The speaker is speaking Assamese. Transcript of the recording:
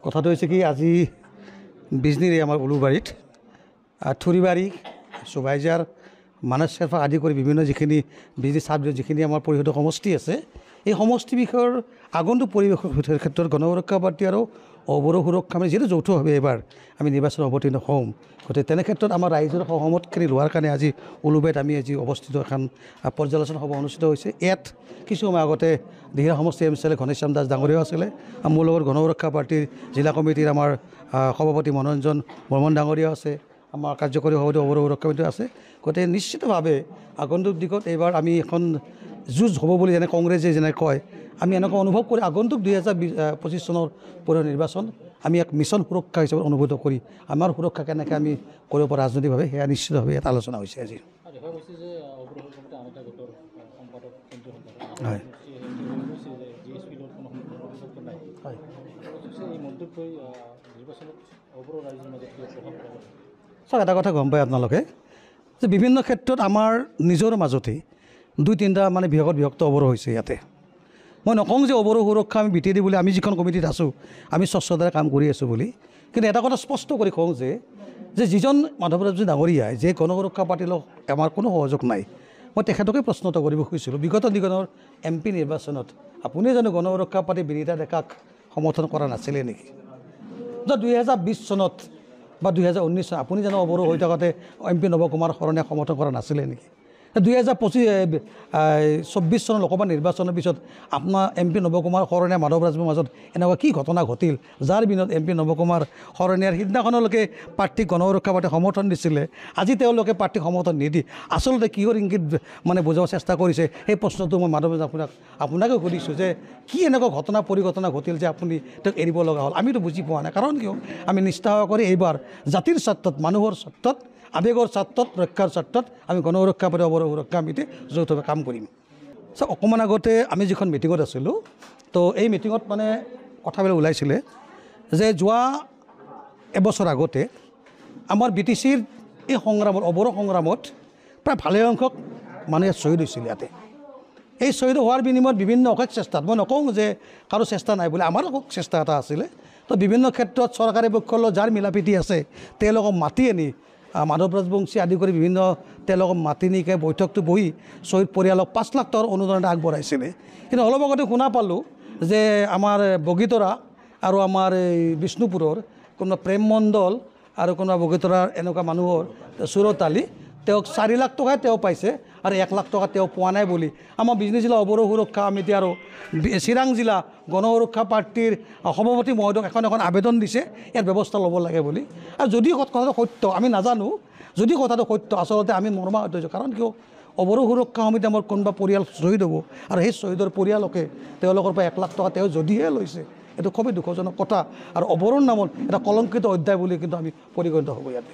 কথাটো হৈছে কি আজি বিজনীৰে আমাৰ উলুবাৰীত থুৰিবাৰী চুবাইজাৰ মানস চেৰফা আদি কৰি বিভিন্ন যিখিনি বিজনী চাব যিখিনি আমাৰ পৰিষদৰ সমষ্টি আছে এই সমষ্টি বিষয়ৰ আগন্তুক পৰিৱেশৰ ক্ষেত্ৰত গণ সুৰক্ষা পাৰ্টি আৰু অবৰো সুৰক্ষা আমি যিহেতু যৌথভাৱে এবাৰ আমি নিৰ্বাচন অৱতীৰ্ণ হ'ম গতিকে তেনে ক্ষেত্ৰত আমাৰ ৰাইজৰ সহমতখিনি লোৱাৰ কাৰণে আজি উলুবাৰীত আমি আজি অৱস্থিত এখন পৰ্যালোচনা সভা অনুষ্ঠিত হৈছে। ইয়াত কিছু সময় আগতে দিহিঙীয়া সমষ্টি MCLA ঘনশ্যাম দাস ডাঙৰীয়াও আছিলে আৰু মোৰ লগত গণ সুৰক্ষা পাৰ্টিৰ জিলা কমিটিৰ আমাৰ সভাপতি মনোৰঞ্জন বৰ্মন ডাঙৰীয়াও আছে, আমাৰ কাৰ্যকৰী সভাপতি অবৰো সুৰক্ষা কমিটি আছে। গতিকে নিশ্চিতভাৱে আগন্তুক দিশত এইবাৰ আমি এখন যুঁজ হ'ব বুলি যেনে কংগ্ৰেছে যেনে কয় আমি এনেকুৱা অনুভৱ কৰি আগন্তুক 2025 চনৰ পৌৰ নিৰ্বাচন আমি এক মিছন সুৰক্ষা হিচাপে অনুভূত কৰি আমাৰ সুৰক্ষা কেনেকৈ আমি কৰিব পাৰোঁ ৰাজনৈতিকভাৱে সেয়া নিশ্চিতভাৱে এটা আলোচনা হৈছে আজি। হয় চাওক এটা কথা গম পায় আপোনালোকে যে বিভিন্ন ক্ষেত্ৰত আমাৰ নিজৰ মাজতেই 2-3টা মানে বিভক্ত অবৰো হৈছে ইয়াতে। মই নকওঁ যে অবৰো সুৰক্ষা আমি বিটি দি বুলি আমি যিখন কমিটিত আছোঁ আমি স্বচ্ছতাৰে কাম কৰি আছোঁ বুলি, কিন্তু এটা কথা স্পষ্ট কৰি কওঁ যে যিজন মাধৱৰাজী ডাঙৰীয়াই যে গণ সুৰক্ষা পাৰ্টিৰ লগত আমাৰ কোনো সহযোগ নাই, মই তেখেতকে প্ৰশ্ন এটা কৰিব খুজিছিলোঁ বিগত দিনৰ MP নিৰ্বাচনত আপুনি জানো গণ সুৰক্ষা পাৰ্টি বিনীতা ডেকাক সমৰ্থন কৰা নাছিলে নেকি? 2020 চনত বা 2019 চনত আপুনি জানো অবৰো হৈ থাকোঁতে MP নৱ কুমাৰ শৰণীয়াক সমৰ্থন কৰা নাছিলে নেকি? 2024 চনৰ লোকসভা নিৰ্বাচনৰ পিছত আপোনাৰ MP নৱ কুমাৰ শৰণীয়া মাধৱৰাজৰ মাজত এনেকুৱা কি ঘটনা ঘটিল যাৰ বিনত MP নৱ কুমাৰ শৰণীয়াৰ সিদিনাখনলৈকে পাৰ্টীক গণ সুৰক্ষা পাৰ্টীক সমৰ্থন দিছিলে, আজি তেওঁলোকে পাৰ্টীক সমৰ্থন নিদি আচলতে কিহৰ ইংগিত মানে বুজাব চেষ্টা কৰিছে সেই প্ৰশ্নটো মই মাধৱৰাজ আপোনাকে সুধিছোঁ যে কি এনেকুৱা ঘটনা পৰিঘটনা ঘটিল যে আপুনি তেওঁক এৰিব লগা হ'ল? আমিতো বুজি পোৱা নাই। কাৰণ কিয় আমি নিষ্ঠা কৰি এইবাৰ জাতিৰ স্বাৰ্থত মানুহৰ স্বাৰ্থত আৱেগৰ স্বাৰ্থত ৰক্ষাৰ স্বাৰ্থত আমি গণ সুৰক্ষা পাৰ্টি অবৰো সুৰক্ষা সমিতি যৌথভাৱে কাম কৰিম। অকণমান আগতে আমি যিখন মিটিঙত আছিলোঁ তো এই মিটিঙত মানে কথাবিলাক ওলাইছিলে যে যোৱা এবছৰ আগতে আমাৰ BTCৰ এই সংগ্ৰামত অবৰো সংগ্ৰামত প্ৰায় ভালে সংখ্যক মানুহে শ্বহীদ হৈছিল ইয়াতে। এই শ্বহীদ হোৱাৰ বিনিময়ত বিভিন্ন অশেষ চেষ্টাত মই নকওঁ যে কাৰো চেষ্টা নাই বুলি, আমাৰো চেষ্টা এটা আছিলে। তো বিভিন্ন ক্ষেত্ৰত চৰকাৰী পক্ষৰ লগত যাৰ মিলাপ্ৰীতি আছে তেওঁলোকক মাতি আনি মাধৱ ৰাজবংশী আদি কৰি বিভিন্ন তেওঁলোকক মাতি নিকে বৈঠকটো বহি শ্বহীদ পৰিয়ালক 5 লাখ টকাৰ অনুদান আগবঢ়াইছিলে। কিন্তু অলপ আগতে শুনা পালোঁ যে আমাৰ বগীতৰা আৰু আমাৰ এই বিষ্ণুপুৰৰ কোনোবা প্ৰেম মণ্ডল আৰু কোনোবা বগীতৰাৰ এনেকুৱা মানুহৰ চুৰত আলি তেওঁক 4 লাখ টকাই তেওঁ পাইছে আৰু 1 লাখ টকা তেওঁ পোৱা নাই বুলি আমাৰ বিজনী জিলা অবৰো সুৰক্ষা সমিতি আৰু চিৰাং জিলা গণ সুৰক্ষা পাৰ্টিৰ সভাপতি মহোদয়ক এখন আবেদন দিছে ইয়াৰ ব্যৱস্থা ল'ব লাগে বুলি। আৰু যদি কথাটো সত্য আমি নাজানো, যদি কথাটো সত্য আচলতে আমি মৰ্মাহত হৈছোঁ। কাৰণ কিয় অবৰো সুৰক্ষা সমিতি আমাৰ কোনোবা পৰিয়াল শ্বহীদ হ'ব আৰু সেই শ্বহীদৰ পৰিয়ালকে তেওঁলোকৰ পৰা 1 লাখ টকা তেওঁ যদিহে লৈছে এইটো খুবেই দুখজনক কথা আৰু অবৰোৰ নামত এটা কলংকিত অধ্যায় বুলি কিন্তু আমি পৰিগণিত হ'ব ইয়াতে।